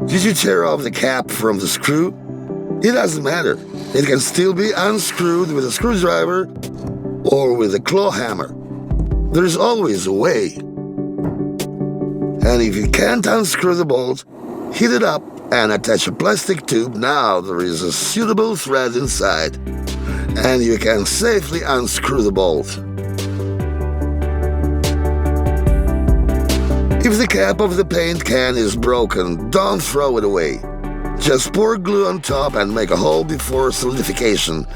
Did you tear off the cap from the screw? It doesn't matter. It can still be unscrewed with a screwdriver or with a claw hammer. There's always a way. And if you can't unscrew the bolt, heat it up and attach a plastic tube. Now there is a suitable thread inside, and you can safely unscrew the bolt. If the cap of the paint can is broken, don't throw it away. Just pour glue on top and make a hole before solidification.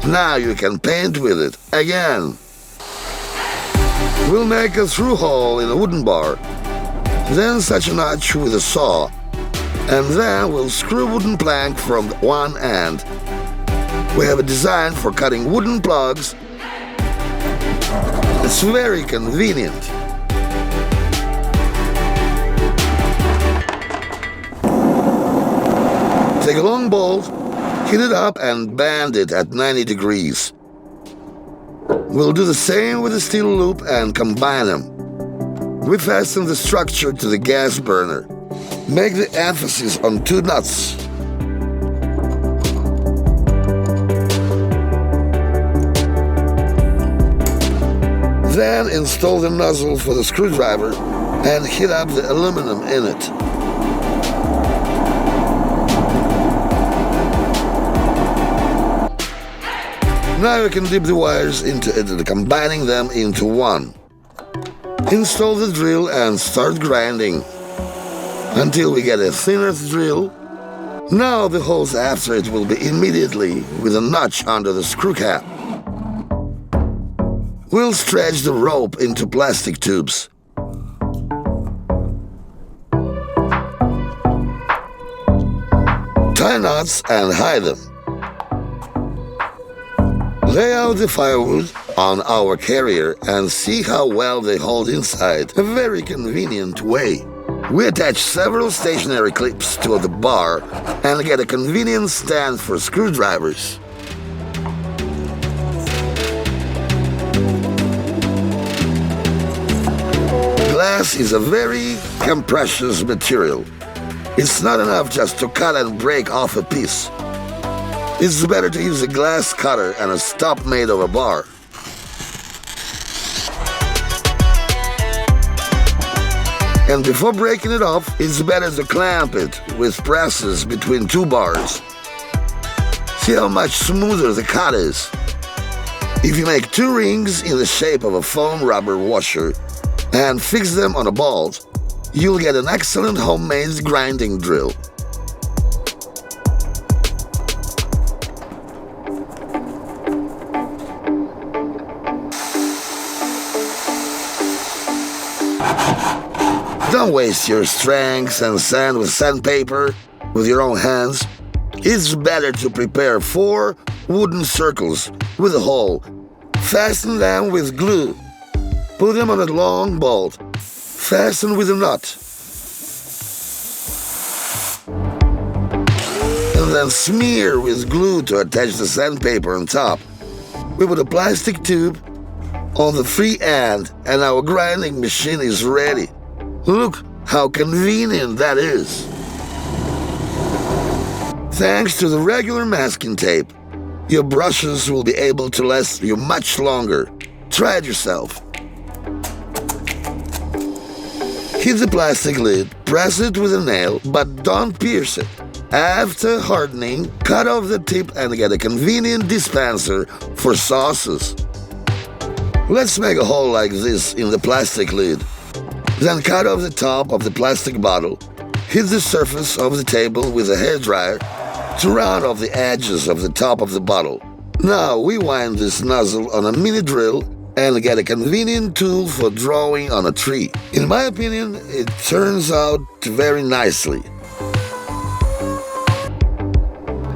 Now you can paint with it again. We'll make a through hole in a wooden bar, then such a notch with a saw, and then we'll screw wooden plank from one end. We have a design for cutting wooden plugs. It's very convenient. Take a long bolt, heat it up and bend it at 90 degrees. We'll do the same with the steel loop and combine them. We fasten the structure to the gas burner. Make the emphasis on 2 nuts. Then install the nozzle for the screwdriver and heat up the aluminum in it. Now you can dip the wires into it, combining them into one. Install the drill and start grinding until we get a thinner drill. Now the holes after it will be immediately with a notch under the screw cap. We'll stretch the rope into plastic tubes. Tie knots and hide them. Lay out the firewood on our carrier and see how well they hold inside. A very convenient way. We attach several stationary clips to the bar and get a convenient stand for screwdrivers. Glass is a very compressive material. It's not enough just to cut and break off a piece. It's better to use a glass cutter and a stop made of a bar. And before breaking it off, it's better to clamp it with presses between 2 bars. See how much smoother the cut is. If you make 2 rings in the shape of a foam rubber washer and fix them on a bolt, you'll get an excellent homemade grinding drill. Don't waste your strength and sand with sandpaper with your own hands. It's better to prepare 4 wooden circles with a hole. Fasten them with glue. Put them on a long bolt. Fasten with a nut. And then smear with glue to attach the sandpaper on top. We put a plastic tube on the free end and our grinding machine is ready. Look how convenient that is. Thanks to the regular masking tape, your brushes will be able to last you much longer. Try it yourself. Hit the plastic lid, press it with a nail, but don't pierce it. After hardening, cut off the tip and get a convenient dispenser for sauces. Let's make a hole like this in the plastic lid. Then cut off the top of the plastic bottle. Hit the surface of the table with a hairdryer to round off the edges of the top of the bottle. Now we wind this nozzle on a mini drill and get a convenient tool for drawing on a tree. In my opinion, it turns out very nicely.